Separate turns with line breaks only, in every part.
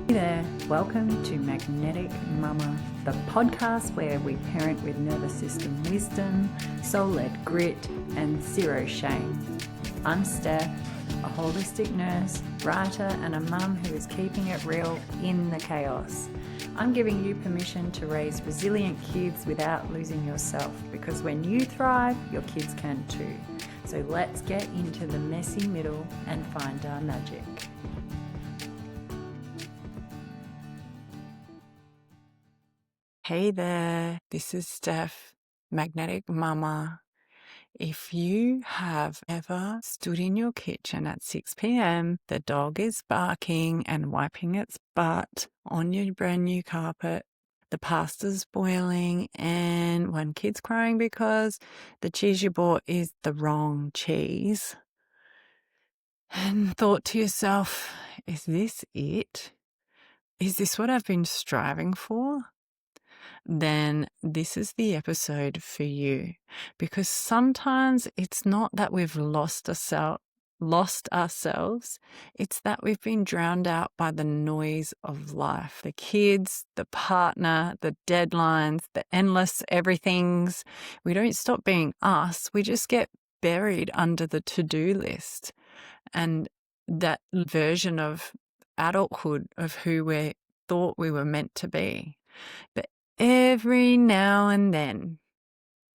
Hey there, welcome to MagnetiK Mumma, the podcast where we parent with nervous system wisdom, soul-led grit, and zero shame. I'm Steph, a holistic nurse, writer, and a mum who is keeping it real in the chaos. I'm giving you permission to raise resilient kids without losing yourself, because when you thrive, your kids can too. So let's get into the messy middle and find our magic.
Hey there, this is Steph, MagnetiK Mumma. If you have ever stood in your kitchen at 6 p.m., the dog is barking and wiping its butt on your brand new carpet, the pasta's boiling, and one kid's crying because the cheese you bought is the wrong cheese, and thought to yourself, is this it? Is this what I've been striving for? Then this is the episode for you, because sometimes it's not that we've lost ourselves, it's that we've been drowned out by the noise of life, the kids, the partner, the deadlines, the endless everythings. We don't stop being us, we just get buried under the to-do list and that version of adulthood of who we thought we were meant to be. But every now and then,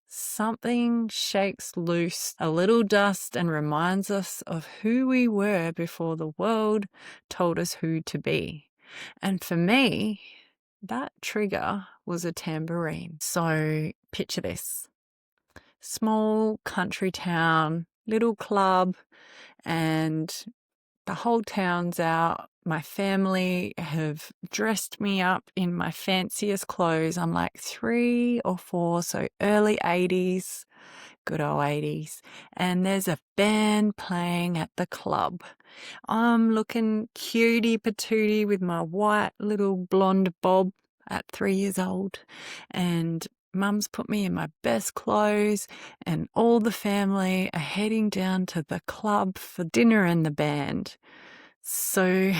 something shakes loose a little dust and reminds us of who we were before the world told us who to be. And for me, that trigger was a tambourine. So picture this. Small country town, little club, and the whole town's out. My family have dressed me up in my fanciest clothes. I'm like 3 or 4, so early 80s, good old 80s. And there's a band playing at the club. I'm looking cutie patootie with my white little blonde bob at 3 years old. And Mum's put me in my best clothes, and all the family are heading down to the club for dinner and the band. So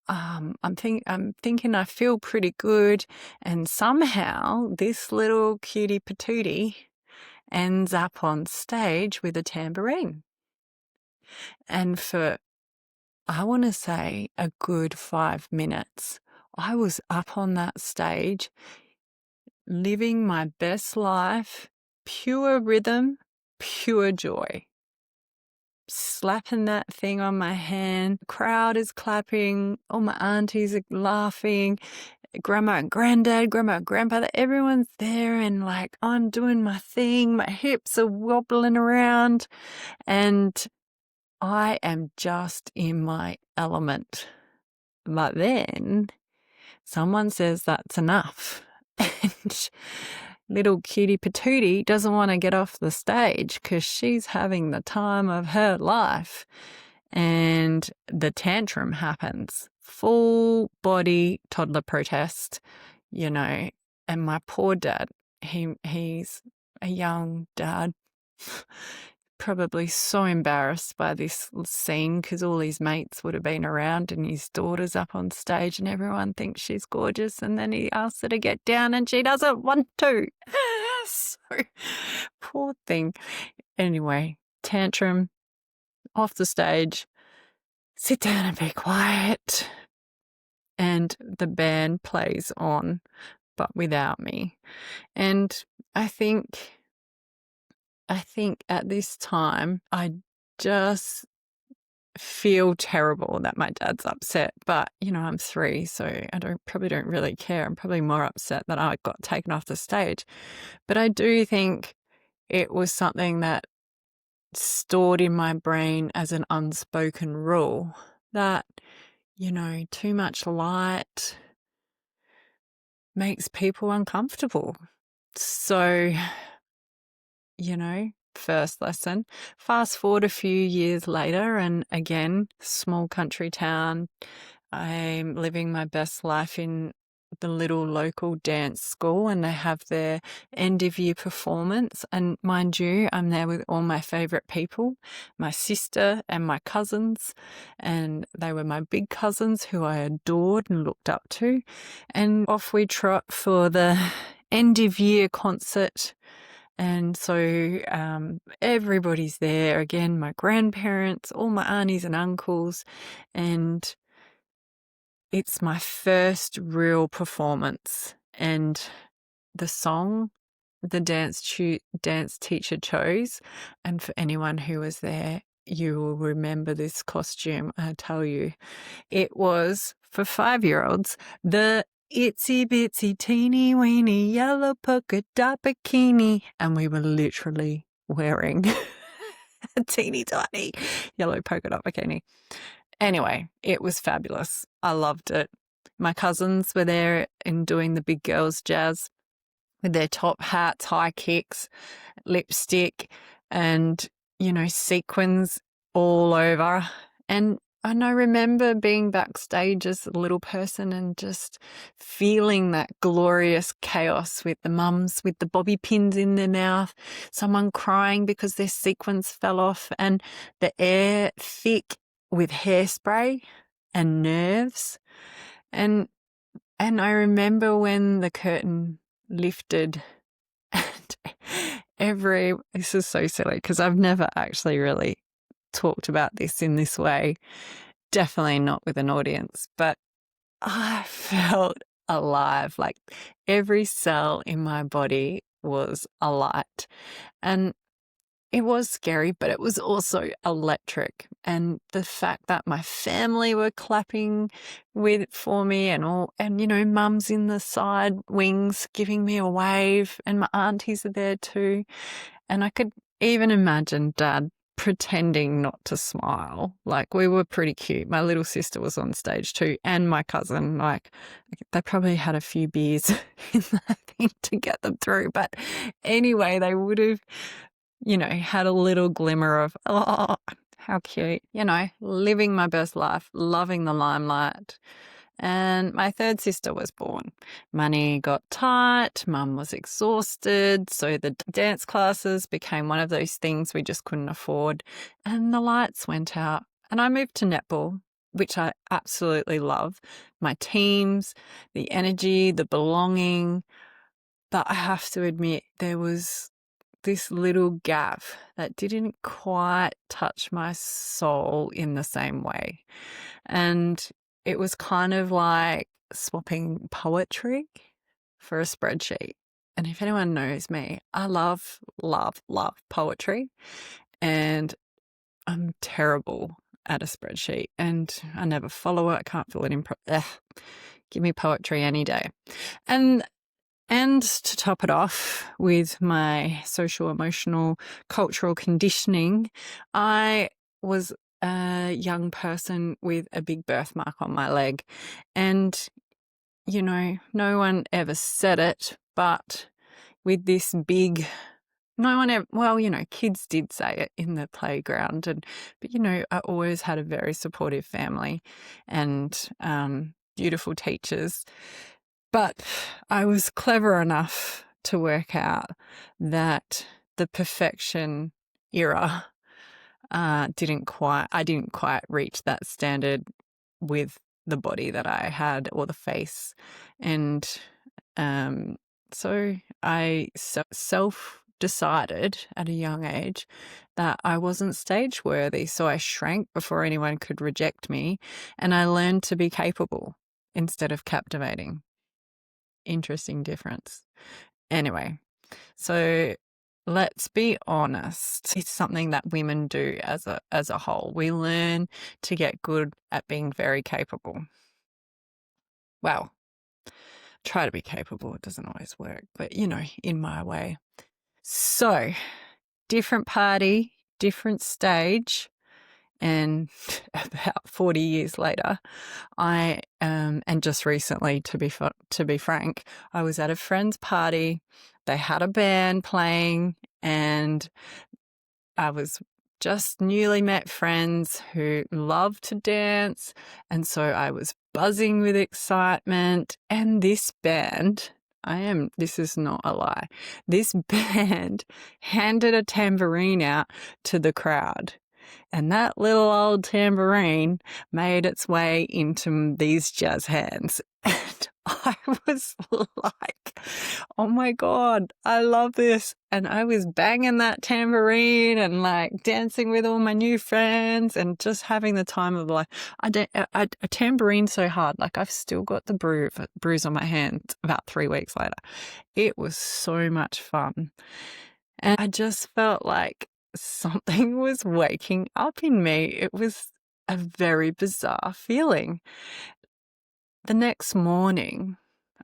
I'm thinking I feel pretty good, and somehow this little cutie patootie ends up on stage with a tambourine. And for, I want to say, a good 5 minutes, I was up on that stage living my best life, pure rhythm, pure joy. Slapping that thing on my hand, the crowd is clapping, all my aunties are laughing, grandma and granddad, grandma and grandfather, everyone's there, and like I'm doing my thing, my hips are wobbling around, and I am just in my element. But then someone says that's enough. And little cutie patootie doesn't want to get off the stage because she's having the time of her life. And the tantrum happens. Full body toddler protest, and my poor dad, he's a young dad, probably so embarrassed by this scene because all his mates would have been around and his daughter's up on stage and everyone thinks she's gorgeous, and then he asks her to get down and she doesn't want to. So poor thing. Anyway, tantrum, off the stage, sit down and be quiet. And the band plays on, but without me. And I think at this time, I just feel terrible that my dad's upset. But, I'm 3, so I probably don't really care. I'm probably more upset that I got taken off the stage. But I do think it was something that stored in my brain as an unspoken rule that, too much light makes people uncomfortable. So, first lesson. Fast forward a few years later, and again, small country town. I'm living my best life in the little local dance school, and they have their end of year performance. And mind you, I'm there with all my favourite people, my sister and my cousins, and they were my big cousins who I adored and looked up to. And off we trot for the end of year concert. And so everybody's there again, my grandparents, all my aunties and uncles, and it's my first real performance. And the song the dance teacher chose, and for anyone who was there, you will remember this costume, I tell you. It was, for 5-year-olds, the itsy bitsy teeny weeny yellow polka dot bikini, and we were literally wearing a teeny tiny yellow polka dot bikini. Anyway, it was fabulous. I loved it. My cousins were there and doing the big girls jazz with their top hats, high kicks, lipstick, and, sequins all over. And I remember being backstage as a little person and just feeling that glorious chaos with the mums with the bobby pins in their mouth, someone crying because their sequins fell off, and the air thick with hairspray and nerves. And I remember when the curtain lifted, and this is so silly because I've never actually really talked about this in this way, definitely not with an audience, but I felt alive. Like every cell in my body was alight, and it was scary, but it was also electric. And the fact that my family were clapping for me, and mum's in the side wings giving me a wave, and my aunties are there too. And I could even imagine Dad pretending not to smile. Like, we were pretty cute. My little sister was on stage too, and my cousin. Like, they probably had a few beers in that thing to get them through. But anyway, they would have had a little glimmer of, oh, how cute, living my best life, loving the limelight. And my third sister was born. Money got tight, Mum was exhausted, so the dance classes became one of those things we just couldn't afford, and the lights went out. And I moved to netball, which I absolutely love. My teams, the energy, the belonging. But I have to admit, there was this little gap that didn't quite touch my soul in the same way. And it was kind of like swapping poetry for a spreadsheet. And if anyone knows me, I love, love, love poetry. And I'm terrible at a spreadsheet, and I never follow it. I can't fill it in. Give me poetry any day. And to top it off with my social, emotional, cultural conditioning, I was a young person with a big birthmark on my leg. And, no one ever said it, but with this big, no one ever, well, kids did say it in the playground. But, I always had a very supportive family and beautiful teachers. But I was clever enough to work out that the perfection era I didn't quite reach that standard with the body that I had, or the face. And so I self-decided at a young age that I wasn't stage worthy. So I shrank before anyone could reject me, and I learned to be capable instead of captivating. Interesting difference. Anyway, so let's be honest. It's something that women do as a whole. We learn to get good at being very capable. Well, try to be capable. It doesn't always work, but in my way. So, different party, different stage. And about 40 years later, and just recently, to be frank, I was at a friend's party. They had a band playing, and I was just newly met friends who loved to dance. And so I was buzzing with excitement. And this band, this is not a lie, this band handed a tambourine out to the crowd. And that little old tambourine made its way into these jazz hands. And I was like, oh my God, I love this. And I was banging that tambourine and like dancing with all my new friends and just having the time of life. I tambourine so hard. Like I've still got the bruise on my hand about 3 weeks later. It was so much fun. And I just felt like something was waking up in me. It was a very bizarre feeling. The next morning,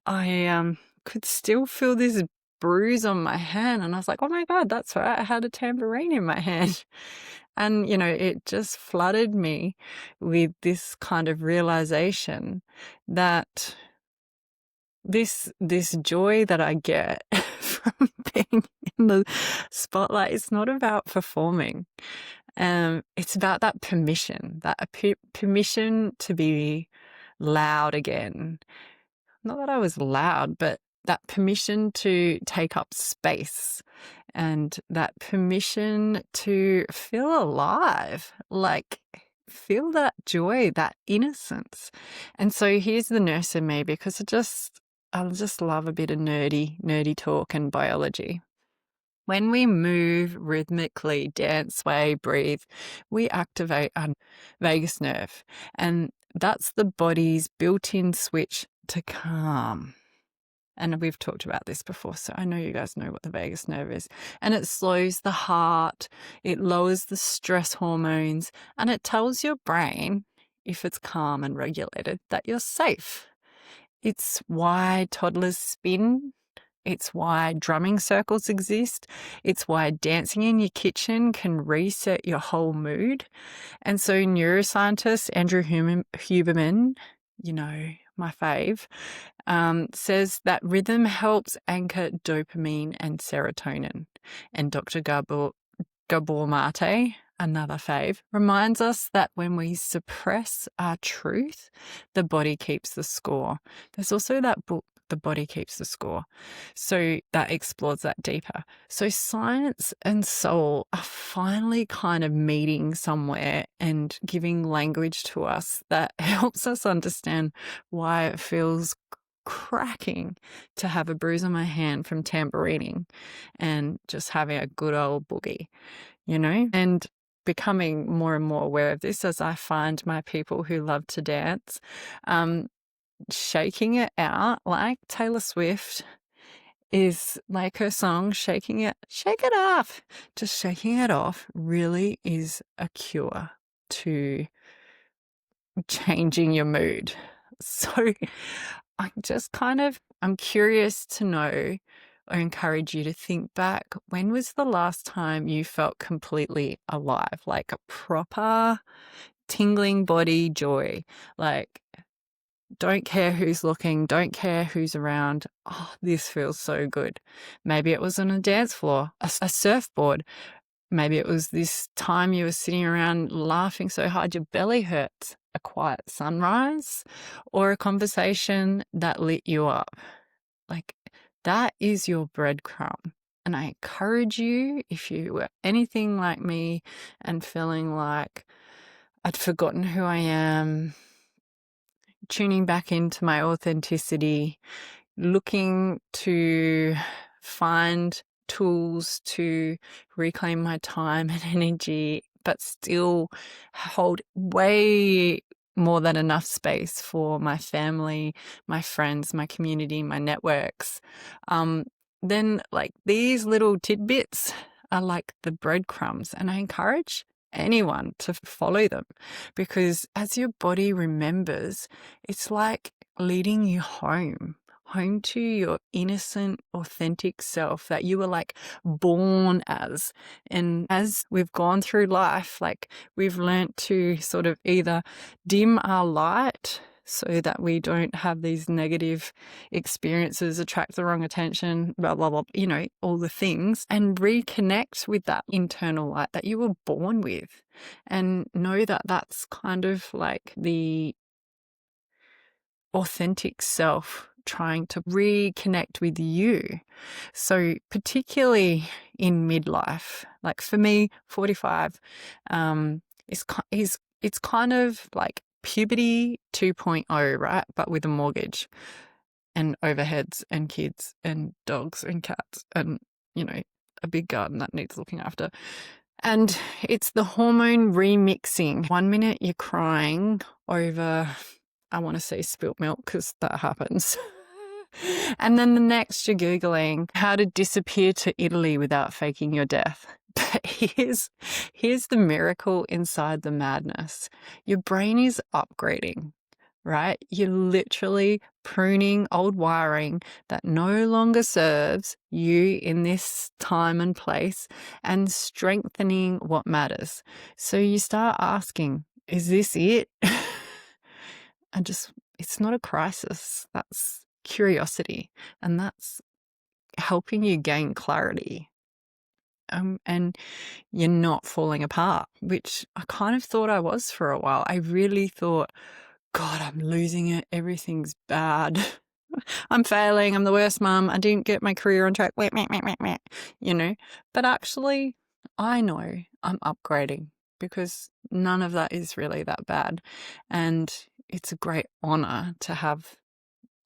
I could still feel this bruise on my hand, and I was like, oh my God, that's right, I had a tambourine in my hand. And, it just flooded me with this kind of realization that this joy that I get from being in the spotlight is not about performing. It's about that permission to be loud again. Not that I was loud, but that permission to take up space and that permission to feel alive, like feel that joy, that innocence. And so here's the nurse in me, because I just love a bit of nerdy talk and biology. When we move rhythmically, dance, sway, breathe, we activate our vagus nerve, and that's the body's built-in switch to calm. And we've talked about this before, so I know you guys know what the vagus nerve is. And it slows the heart, it lowers the stress hormones, and it tells your brain, if it's calm and regulated, that you're safe. It's why toddlers spin. It's why drumming circles exist. It's why dancing in your kitchen can reset your whole mood. And so neuroscientist Andrew Huberman, my fave, says that rhythm helps anchor dopamine and serotonin. And Dr. Gabor Mate, another fave, reminds us that when we suppress our truth, the body keeps the score. There's also that book, The Body Keeps the Score. So that explores that deeper. So science and soul are finally kind of meeting somewhere and giving language to us that helps us understand why it feels cracking to have a bruise on my hand from tambourining and just having a good old boogie, and becoming more and more aware of this as I find my people who love to dance, shaking it out like Taylor Swift is like her song, shake it off. Just shaking it off really is a cure to changing your mood. So I'm curious to know, or encourage you to think back, when was the last time you felt completely alive, like a proper tingling body joy, like don't care who's looking, don't care who's around. Oh, this feels so good. Maybe it was on a dance floor, a surfboard. Maybe it was this time you were sitting around laughing so hard your belly hurts, a quiet sunrise, or a conversation that lit you up. Like, that is your breadcrumb. And I encourage you, if you were anything like me and feeling like I'd forgotten who I am, tuning back into my authenticity, looking to find tools to reclaim my time and energy, but still hold way more than enough space for my family, my friends, my community, my networks, then like these little tidbits are like the breadcrumbs, and I encourage anyone to follow them, because as your body remembers, it's like leading you home to your innocent, authentic self that you were like born as. And as we've gone through life, like we've learnt to sort of either dim our light so that we don't have these negative experiences, attract the wrong attention, blah, blah, blah, all the things, and reconnect with that internal light that you were born with, and know that that's kind of like the authentic self trying to reconnect with you. So particularly in midlife, like for me, 45 it's kind of like puberty 2.0, right? But with a mortgage and overheads and kids and dogs and cats and, a big garden that needs looking after. And it's the hormone remixing. 1 minute you're crying over, I want to say spilt milk because that happens. And then the next you're Googling how to disappear to Italy without faking your death. But here's the miracle inside the madness. Your brain is upgrading, right? You're literally pruning old wiring that no longer serves you in this time and place and strengthening what matters. So you start asking, is this it? It's not a crisis. That's curiosity. And that's helping you gain clarity. And you're not falling apart, which I kind of thought I was for a while. I really thought, God, I'm losing it. Everything's bad. I'm failing. I'm the worst mum. I didn't get my career on track. But actually, I know I'm upgrading because none of that is really that bad. And it's a great honor to have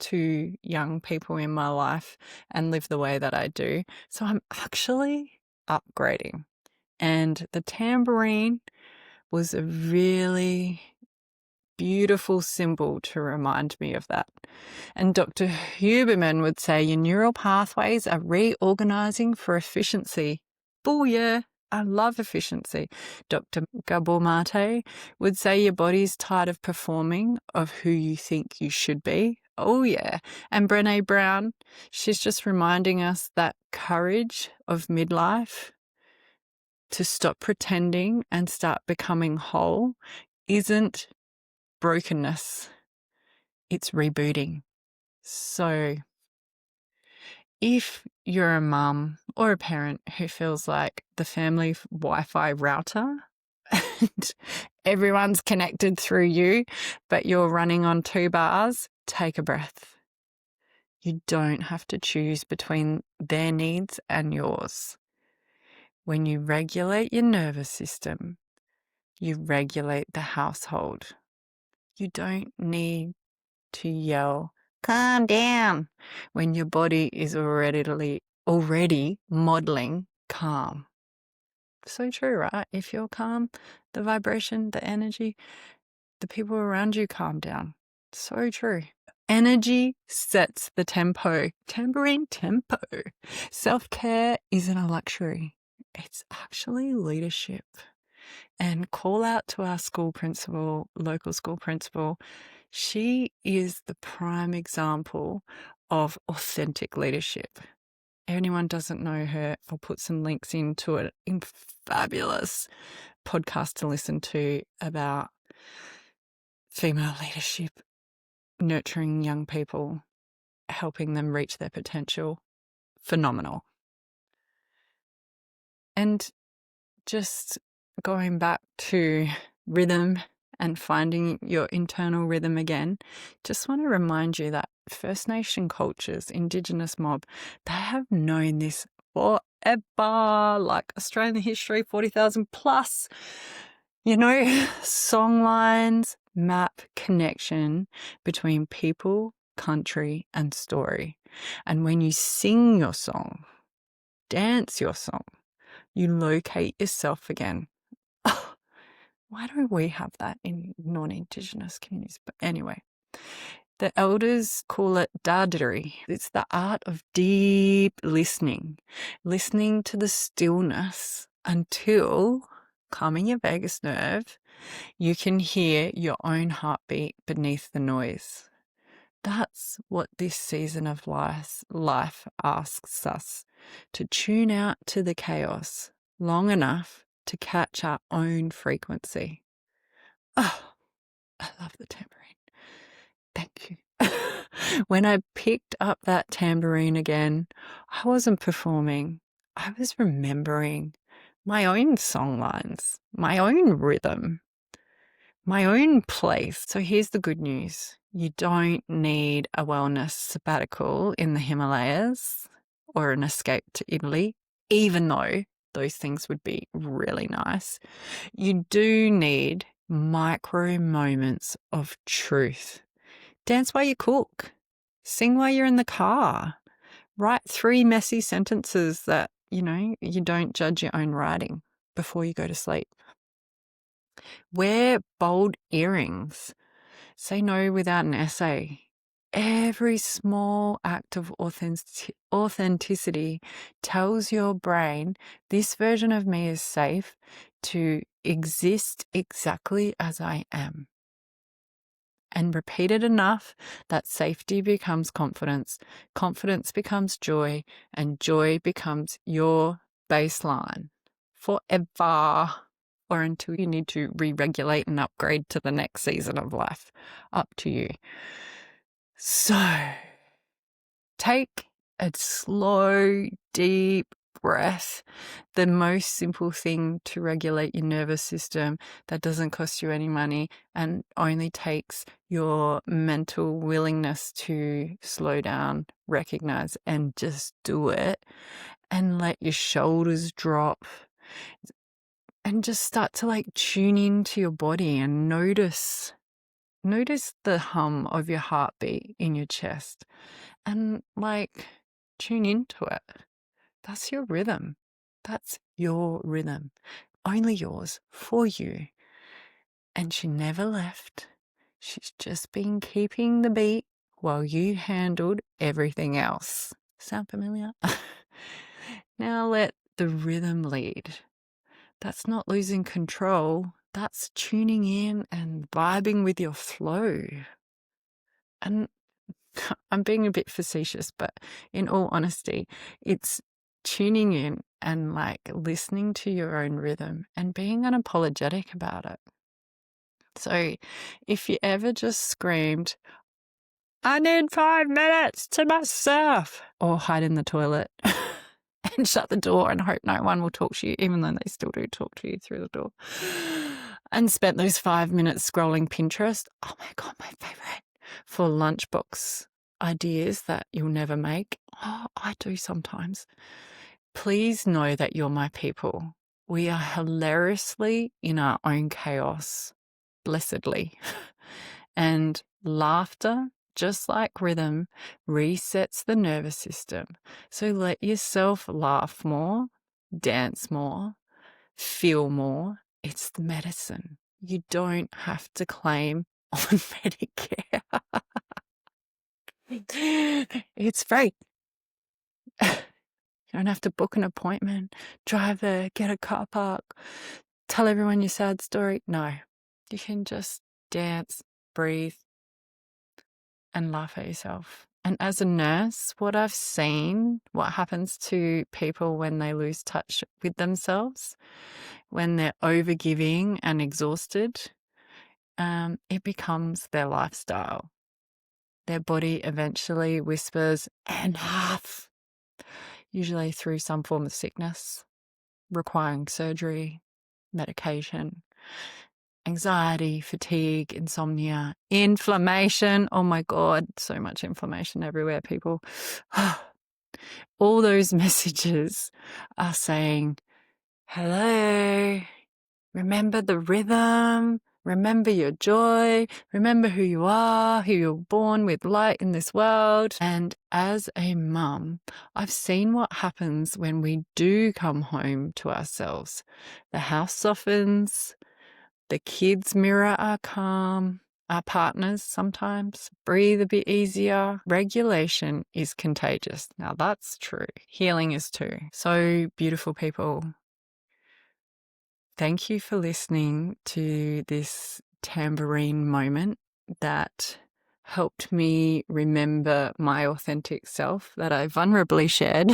2 young people in my life and live the way that I do. So I'm actually upgrading. And the tambourine was a really beautiful symbol to remind me of that. And Dr. Huberman would say your neural pathways are reorganizing for efficiency. Booyah! I love efficiency. Dr. Gabor Mate would say your body's tired of performing of who you think you should be. Oh yeah. And Brené Brown, she's just reminding us that courage of midlife to stop pretending and start becoming whole isn't brokenness. It's rebooting. So if you're a mum or a parent who feels like the family Wi-Fi router and everyone's connected through you, but you're running on 2 bars, take a breath. You don't have to choose between their needs and yours. When you regulate your nervous system, you regulate the household. You don't need to yell, calm down, when your body is already modeling calm. So true, right? If you're calm, the vibration, the energy, the people around you calm down. So true. Energy sets the tempo. Tambourine tempo. Self-care isn't a luxury. It's actually leadership. And call out to our school principal, local school principal. She is the prime example of authentic leadership. If anyone doesn't know her, I'll put some links into it. In fabulous podcast to listen to about female leadership, nurturing young people, helping them reach their potential. Phenomenal. And just going back to rhythm and finding your internal rhythm again, just want to remind you that First Nation cultures, Indigenous mob, they have known this forever, like Australian history, 40,000 plus. Songlines map connection between people, country, and story. And when you sing your song, dance your song, you locate yourself again. Oh, why don't we have that in non-Indigenous communities? But anyway, the elders call it dadari. It's the art of deep listening to the stillness until, calming your vagus nerve, you can hear your own heartbeat beneath the noise. That's what this season of life asks us, to tune out to the chaos long enough to catch our own frequency. Oh, I love the tambourine. Thank you. When I picked up that tambourine again, I wasn't performing. I was remembering my own songlines, my own rhythm, my own place. So here's the good news. You don't need a wellness sabbatical in the Himalayas or an escape to Italy, even though those things would be really nice. You do need micro moments of truth. Dance while you cook. Sing while you're in the car. Write 3 messy sentences that, you don't judge your own writing before you go to sleep. Wear bold earrings. Say no without an essay. Every small act of authenticity tells your brain this version of me is safe to exist exactly as I am. And repeat it enough that safety becomes confidence, confidence becomes joy, and joy becomes your baseline forever, or until you need to re-regulate and upgrade to the next season of life. Up to you. So take a slow, deep breath. The most simple thing to regulate your nervous system that doesn't cost you any money and only takes your mental willingness to slow down, recognize, and just do it, and let your shoulders drop and just start to tune into your body and notice the hum of your heartbeat in your chest and tune into it. That's your rhythm. That's your rhythm. Only yours, for you. And she never left. She's just been keeping the beat while you handled everything else. Sound familiar? Now let the rhythm lead. That's not losing control. That's tuning in and vibing with your flow. And I'm being a bit facetious, but in all honesty, it's tuning in and listening to your own rhythm and being unapologetic about it. So if you ever just screamed, I need 5 minutes to myself, or hide in the toilet and shut the door and hope no one will talk to you, even though they still do talk to you through the door, and spent those 5 minutes scrolling Pinterest, oh my God, my favorite, for lunchbox ideas that you'll never make. Oh, I do sometimes. Please know that you're my people. We are hilariously in our own chaos, blessedly. And laughter, just like rhythm, resets the nervous system. So let yourself laugh more, dance more, feel more. It's the medicine. You don't have to claim on Medicare. It's free. You don't have to book an appointment, drive there, get a car park, tell everyone your sad story. No, you can just dance, breathe, and laugh at yourself. And as a nurse, what I've seen, what happens to people when they lose touch with themselves, when they're overgiving and exhausted, it becomes their lifestyle. Their body eventually whispers, enough, usually through some form of sickness, requiring surgery, medication, anxiety, fatigue, insomnia, inflammation. Oh my God, so much inflammation everywhere, people. All those messages are saying, hello, remember the rhythm, remember your joy, remember who you are, who you're born with light in this world. And as a mum, I've seen what happens when we do come home to ourselves. The house softens, the kids mirror our calm, our partners sometimes breathe a bit easier. Regulation is contagious. Now that's true. Healing is too. So beautiful, people. Thank you for listening to this tambourine moment that helped me remember my authentic self that I vulnerably shared.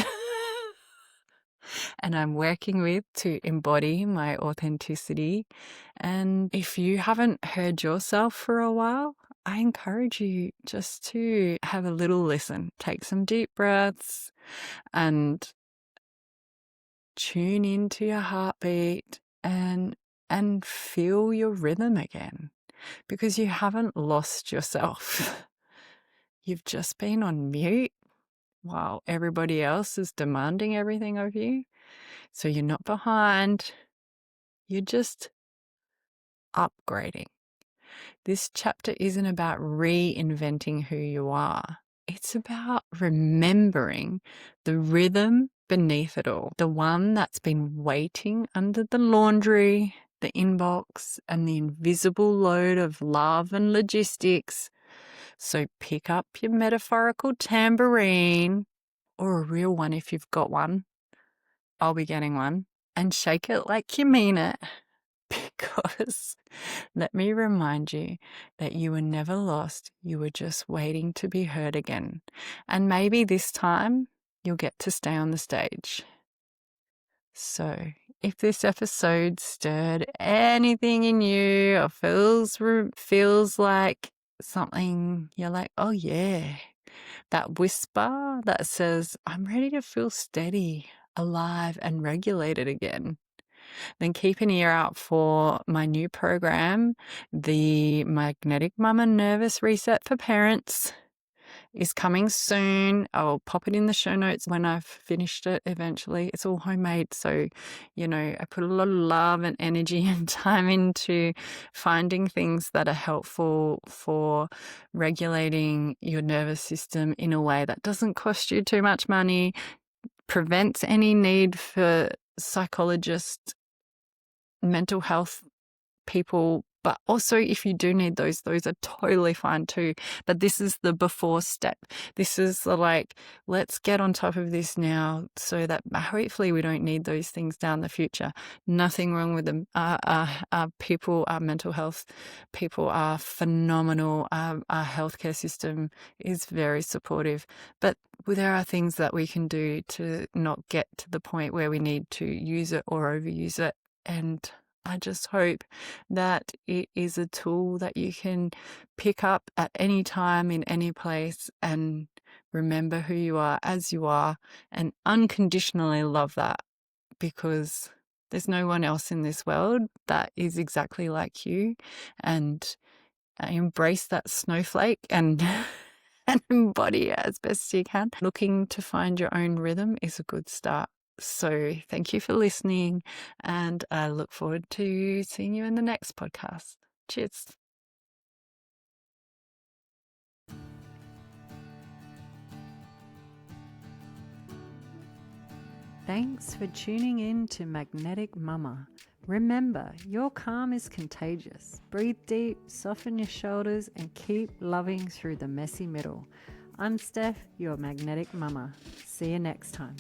And I'm working with to embody my authenticity. And if you haven't heard yourself for a while, I encourage you just to have a little listen, take some deep breaths and tune into your heartbeat and feel your rhythm again. because you haven't lost yourself. You've just been on mute while everybody else is demanding everything of you. So you're not behind, you're just upgrading. This chapter isn't about reinventing who you are. It's about remembering the rhythm beneath it all, the one that's been waiting under the laundry, the inbox, and the invisible load of love and logistics. So pick up your metaphorical tambourine, or a real one if you've got one. I'll be getting one. And shake it like you mean it. Because let me remind you that you were never lost. You were just waiting to be heard again. And maybe this time you'll get to stay on the stage. So if this episode stirred anything in you or feels like something you're like, oh yeah, that whisper that says, I'm ready to feel steady, alive, and regulated again, then keep an ear out for my new program, the MagnetiK Mumma Nervous Reset for Parents is coming soon. I'll pop it in the show notes when I've finished it eventually. It's all homemade, so, I put a lot of love and energy and time into finding things that are helpful for regulating your nervous system in a way that doesn't cost you too much money, prevents any need for psychologists, mental health people, but also if you do need those are totally fine too. But this is the before step. This is the let's get on top of this now so that hopefully we don't need those things down the future. Nothing wrong with them. People, our mental health people are phenomenal. Our healthcare system is very supportive, but there are things that we can do to not get to the point where we need to use it or overuse it. And I just hope that it is a tool that you can pick up at any time in any place and remember who you are as you are and unconditionally love that, because there's no one else in this world that is exactly like you. And embrace that snowflake and and embody it as best you can. Looking to find your own rhythm is a good start. So thank you for listening, and I look forward to seeing you in the next podcast. Cheers.
Thanks for tuning in to MagnetiK Mumma. Remember, your calm is contagious. Breathe deep, soften your shoulders, and keep loving through the messy middle. I'm Steph, your MagnetiK Mumma. See you next time.